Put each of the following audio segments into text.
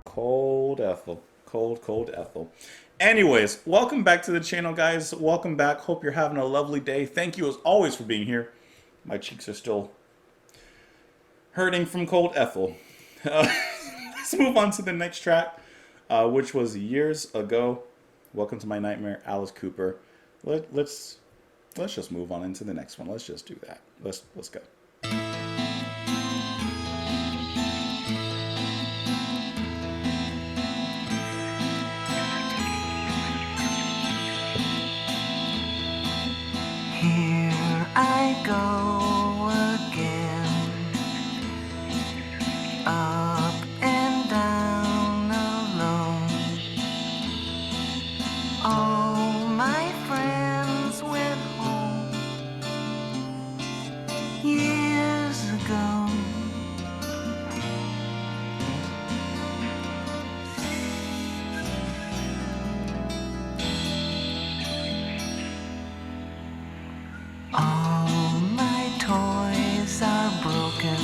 Cold Ethel. Cold Ethel. Anyways, welcome back to the channel, guys. Welcome back. Hope you're having a lovely day. Thank you as always for being here. My cheeks are still hurting from Cold Ethel. Let's move on to the next track, which was Years Ago. Welcome to My Nightmare, Alice Cooper. Let's just move on into the next one. Let's just do that. Let's go. Here I go again, up and down alone. All my friends went home years ago. All my toys are broken,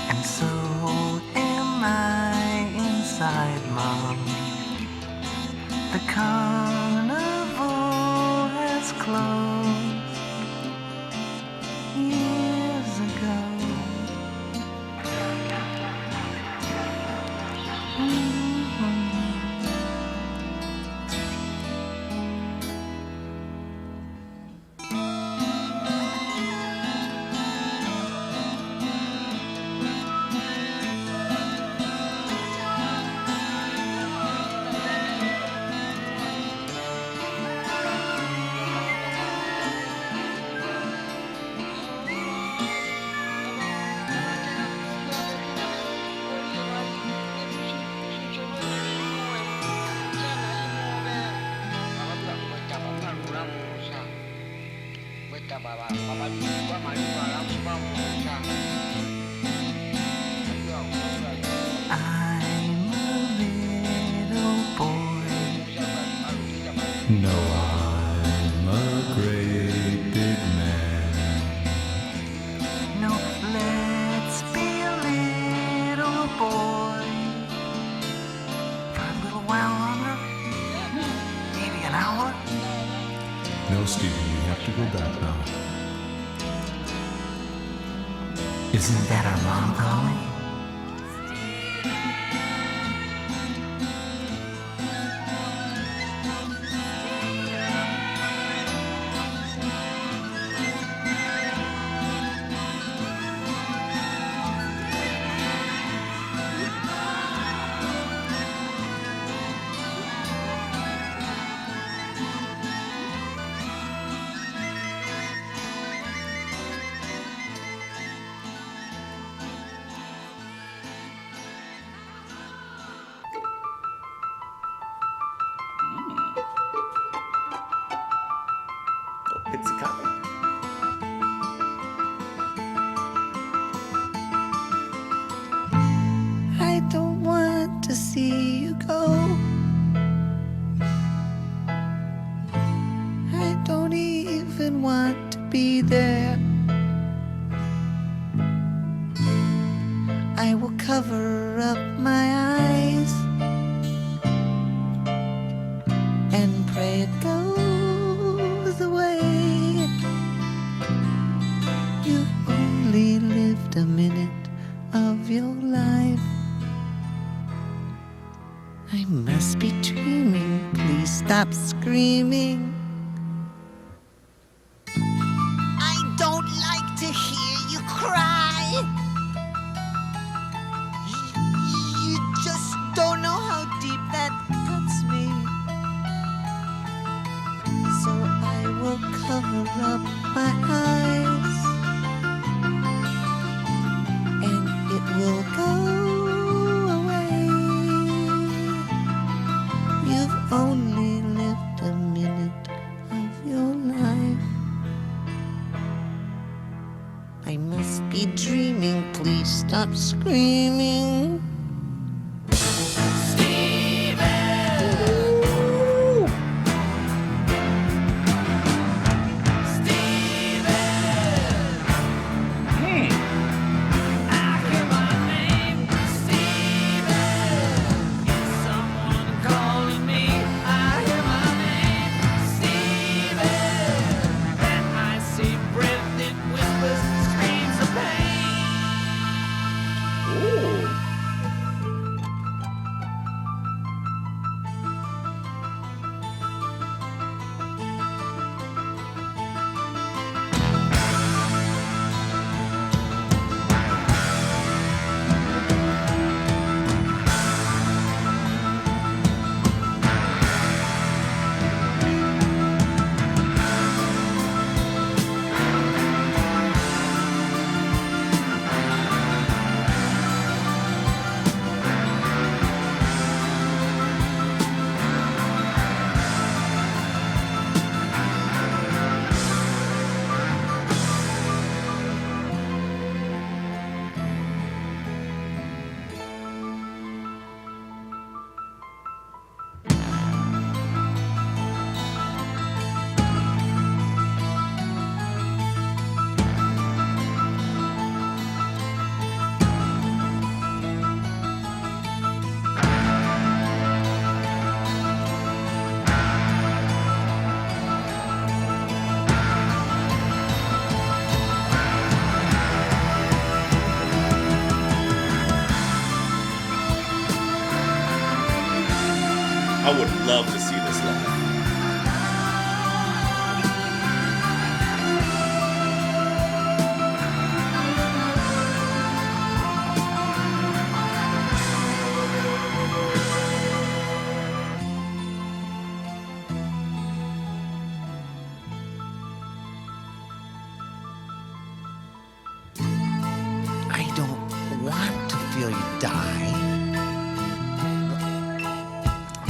and so am I inside, Mom. The carnival has closed years ago. I'm a little boy. No, I'm a great big man. No, let's be a little boy for a little while longer, maybe an hour. No, Stevie, you have to go back now. Isn't that our mom calling? Pizzicato. I don't want to see you go. I don't even want to be there. I will cover up my eyes and pray it goes away. You've only lived a minute of your life. I must be dreaming. Please stop screaming. I don't like to hear you cry. You just don't know how deep that cuts me. So I will cover up my eyes, and it will go away. You've only lived a minute of your life. I must be dreaming. Please stop screaming. would love to see this live. I don't want to feel you die.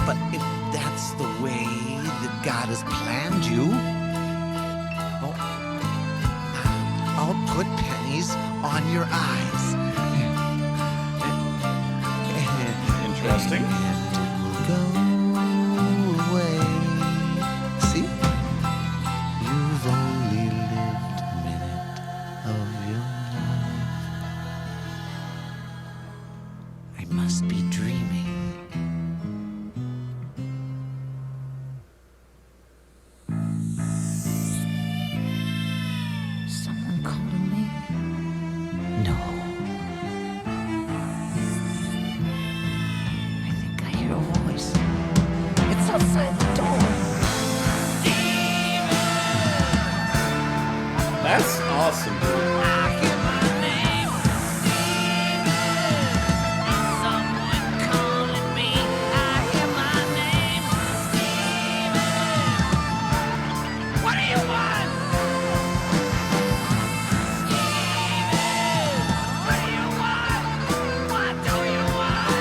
But if that's the way that God has planned you, oh, I'll put pennies on your eyes. Interesting. And go away. See? You've only lived a minute of your life. I must be dreaming. Someone calling me? No. I think I hear a voice. It's outside the door. That's awesome, dude. I hear my name. Someone calling me. I hear my name. What do you want? What do you want? What do you want? What do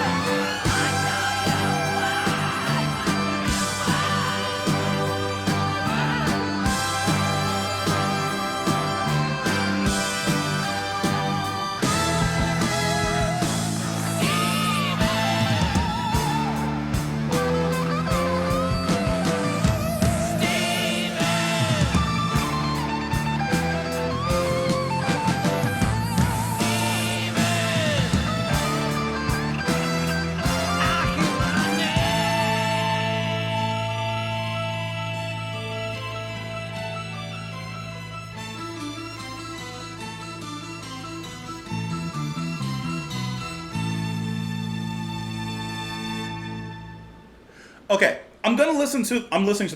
Okay, I'm listening to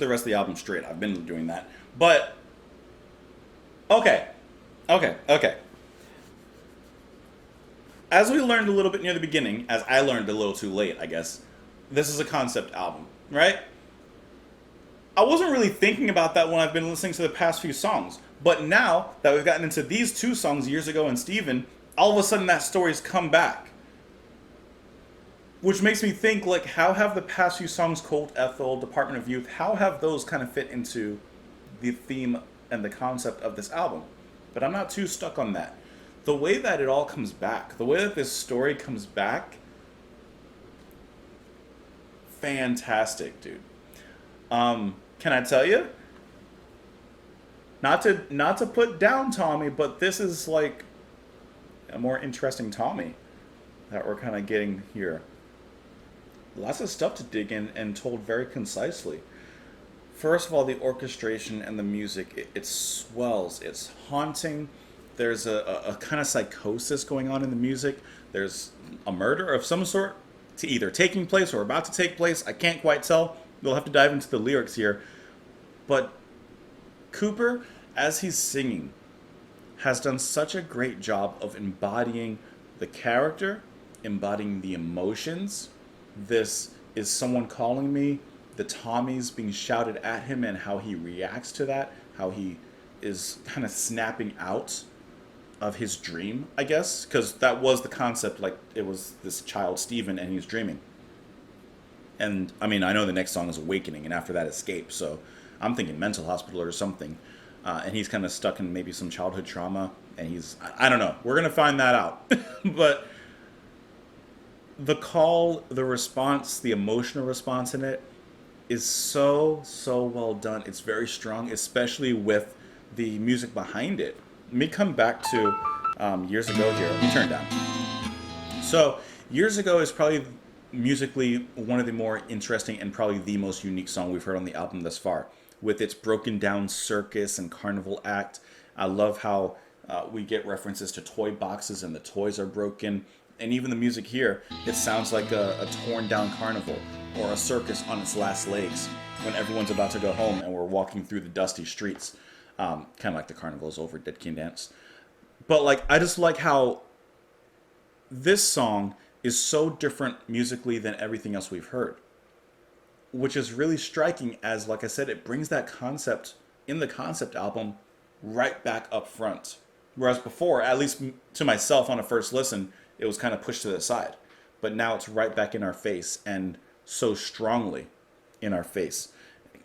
the rest of the album straight. I've been doing that. But okay. As we learned a little bit near the beginning, as I learned a little too late, I guess, this is a concept album, right? I wasn't really thinking about that when I've been listening to the past few songs. But now that we've gotten into these two songs years ago and Steven, all of a sudden that story's come back. Which makes me think, like, how have the past few songs, Cold Ethel, Department of Youth, how have those kind of fit into the theme and the concept of this album? But I'm not too stuck on that. The way that it all comes back, the way that this story comes back, fantastic, dude. Can I tell you? Not to put down Tommy, but this is like a more interesting Tommy that we're kind of getting here. Lots of stuff to dig in and told very concisely. First of all, the orchestration and the music, it swells. It's haunting. There's a kind of psychosis going on in the music. There's a murder of some sort to either taking place or about to take place. I can't quite tell. We'll have to dive into the lyrics here. But Cooper, as he's singing, has done such a great job of embodying the character, embodying the emotions. This is someone calling me, the Tommies being shouted at him and how he reacts to that, how he is kind of snapping out of his dream, I guess, because that was the concept, like it was this child Steven and he's dreaming. And I mean, I know the next song is Awakening and after that Escape, so I'm thinking mental hospital or something. And he's kind of stuck in maybe some childhood trauma and I don't know, we're going to find that out. But the call, the response, the emotional response in it is so well done. It's very strong, especially with the music behind it. Let me come back to years ago here. Let me turn it down. So, years ago is probably musically one of the more interesting and probably the most unique song we've heard on the album thus far. With its broken down circus and carnival act. I love how we get references to toy boxes and the toys are broken. And even the music here, it sounds like a torn down carnival or a circus on its last legs when everyone's about to go home and we're walking through the dusty streets. Kind of like the carnival's over, Dead Can Dance. But like, I just like how this song is so different musically than everything else we've heard, which is really striking as, like I said, it brings that concept in the concept album right back up front. Whereas before, at least to myself on a first listen, it was kind of pushed to the side. But now it's right back in our face, and so strongly in our face.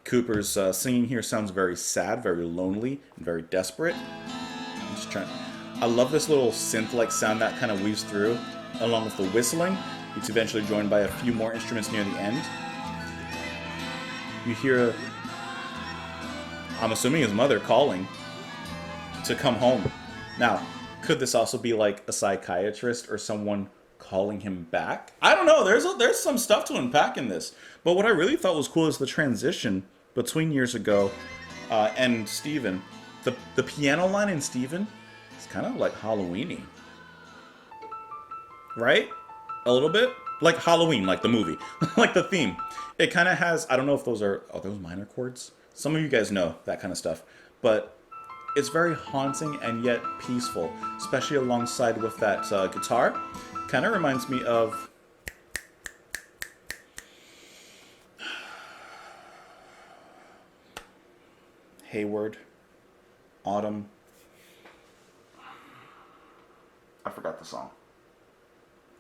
Cooper's singing here sounds very sad, very lonely, and very desperate. I'm just trying. I love this little synth-like sound that kind of weaves through, along with the whistling. It's eventually joined by a few more instruments near the end. You hear, I'm assuming his mother calling to come home. Now, could this also be like a psychiatrist or someone calling him back? I don't know. There's some stuff to unpack in this. But what I really thought was cool is the transition between Years Ago and Steven. The piano line in Steven is kind of like Halloween-y. Right? A little bit? Like Halloween, like the movie. Like the theme. It kind of has, I don't know if those are those minor chords? Some of you guys know that kind of stuff. But it's very haunting and yet peaceful, especially alongside with that guitar. Kind of reminds me of Hayward, Autumn. I forgot the song.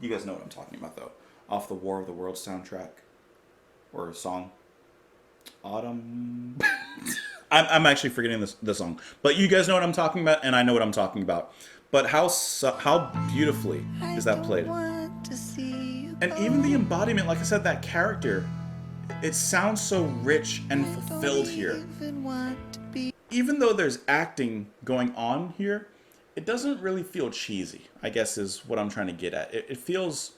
You guys know what I'm talking about, though. Off the War of the Worlds soundtrack. Or song. Autumn. I'm actually forgetting the song. But you guys know what I'm talking about, and I know what I'm talking about. But how beautifully is that played? And even the embodiment, like I said, that character, it sounds so rich and fulfilled here. Even though there's acting going on here, it doesn't really feel cheesy, I guess is what I'm trying to get at. It feels,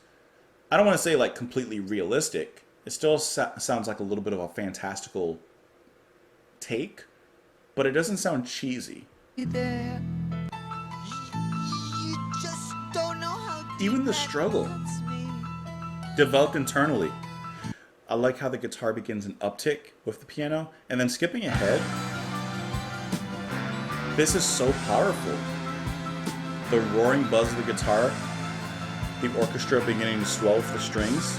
I don't want to say like completely realistic. It still sounds like a little bit of a fantastical take, but it doesn't sound cheesy. Even the struggle developed internally. I like how the guitar begins an uptick with the piano, and then skipping ahead. This is so powerful. The roaring buzz of the guitar, the orchestra beginning to swell with the strings,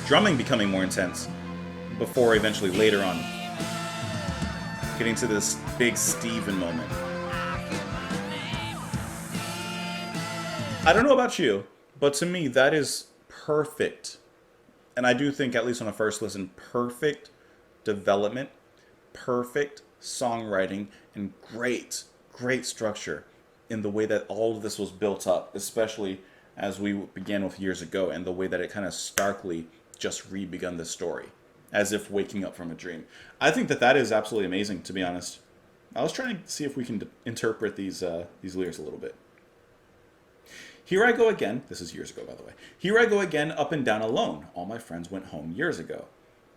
drumming becoming more intense, before eventually later on getting to this big Steven moment. I don't know about you, but to me that is perfect. And I do think, at least on a first listen, perfect development, perfect songwriting, and great structure in the way that all of this was built up, especially as we began with Years Ago, and the way that it kind of starkly just re-begun the story, as if waking up from a dream. I think that is absolutely amazing, to be honest. I was trying to see if we can interpret these lyrics a little bit. Here I go again. This is Years Ago, by the way. Here I go again, up and down alone. All my friends went home years ago.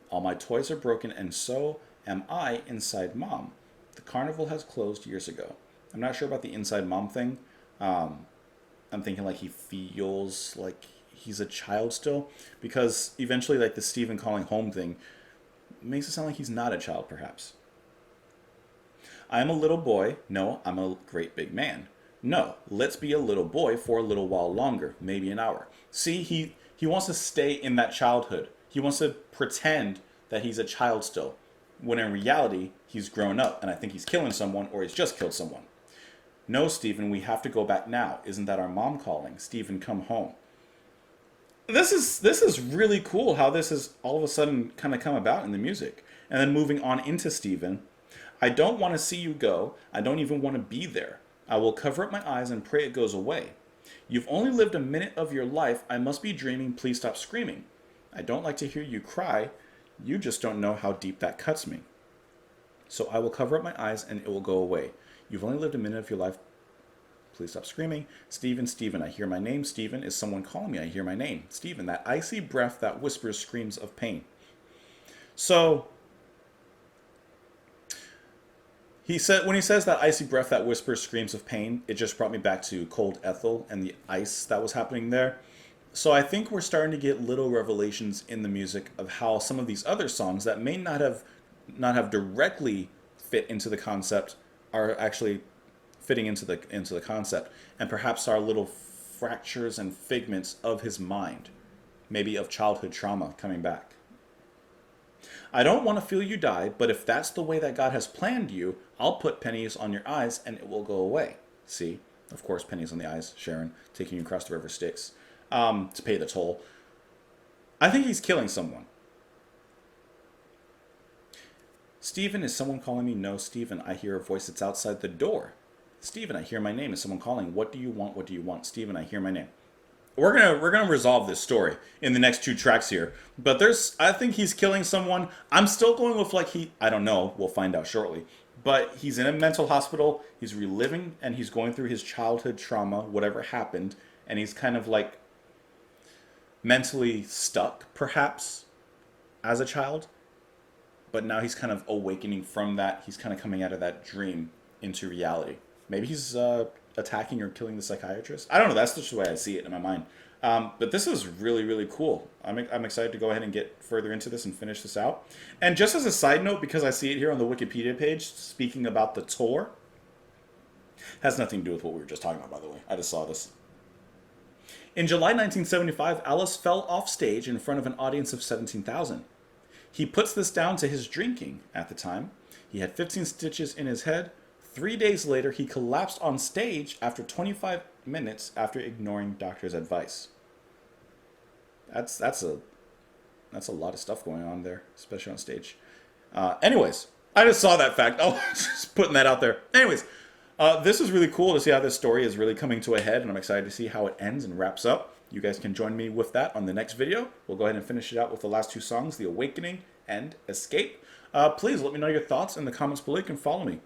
All my toys are broken, and so am I inside mom. The carnival has closed years ago. I'm not sure about the inside mom thing. I'm thinking like he feels like he's a child still, because eventually like the Steven calling home thing makes it sound like he's not a child, perhaps. I am a little boy. No, I'm a great big man. No, let's be a little boy for a little while longer, maybe an hour. See, he wants to stay in that childhood. He wants to pretend that he's a child still, when in reality, he's grown up, and I think he's killing someone, or he's just killed someone. No, Steven, we have to go back now. Isn't that our mom calling? Steven, come home. This is really cool how this has all of a sudden kind of come about in the music. And then moving on into Steven. I don't want to see you go. I don't even want to be there. I will cover up my eyes and pray it goes away. You've only lived a minute of your life. I must be dreaming. Please stop screaming. I don't like to hear you cry. You just don't know how deep that cuts me. So I will cover up my eyes and it will go away. You've only lived a minute of your life. Please stop screaming. Steven, Steven, I hear my name. Steven, is someone calling me? I hear my name. Steven, that icy breath that whispers screams of pain. So He said when he says that icy breath that whispers screams of pain, it just brought me back to Cold Ethel and the ice that was happening there. So I think we're starting to get little revelations in the music of how some of these other songs that may not have directly fit into the concept are actually fitting into the concept, and perhaps are little fractures and figments of his mind, maybe of childhood trauma coming back. I don't want to feel you die, but if that's the way that God has planned you, I'll put pennies on your eyes and it will go away. See, of course, pennies on the eyes, Sharon, taking you across the river Styx to pay the toll. I think he's killing someone. Stephen, is someone calling me? No, Stephen, I hear a voice that's outside the door. Stephen, I hear my name. Is someone calling? What do you want? What do you want? Stephen, I hear my name. We're gonna resolve this story in the next 2 tracks here. But I think he's killing someone. I'm still going with I don't know. We'll find out shortly. But he's in a mental hospital. He's reliving and he's going through his childhood trauma, whatever happened, and he's kind of like mentally stuck, perhaps, as a child. But now he's kind of awakening from that. He's kind of coming out of that dream into reality. Maybe he's attacking or killing the psychiatrist. I don't know. That's just the way I see it in my mind. But this is really, really cool. I'm excited to go ahead and get further into this and finish this out. And just as a side note, because I see it here on the Wikipedia page, speaking about the tour, has nothing to do with what we were just talking about, by the way. I just saw this. In July 1975, Alice fell off stage in front of an audience of 17,000. He puts this down to his drinking at the time. He had 15 stitches in his head. 3 days later, he collapsed on stage after 25 minutes after ignoring doctor's advice. That's a lot of stuff going on there, especially on stage. Anyways, I just saw that fact. Oh, just putting that out there. Anyways, this is really cool to see how this story is really coming to a head, and I'm excited to see how it ends and wraps up. You guys can join me with that on the next video. We'll go ahead and finish it out with the last 2 songs, The Awakening and Escape. Please let me know your thoughts in the comments below. You can follow me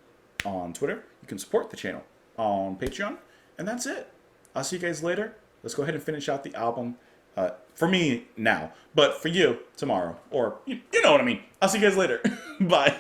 on Twitter. You can support the channel on Patreon. And that's it. I'll see you guys later. Let's go ahead and finish out the album. For me now, but for you tomorrow. Or, you know what I mean. I'll see you guys later. Bye.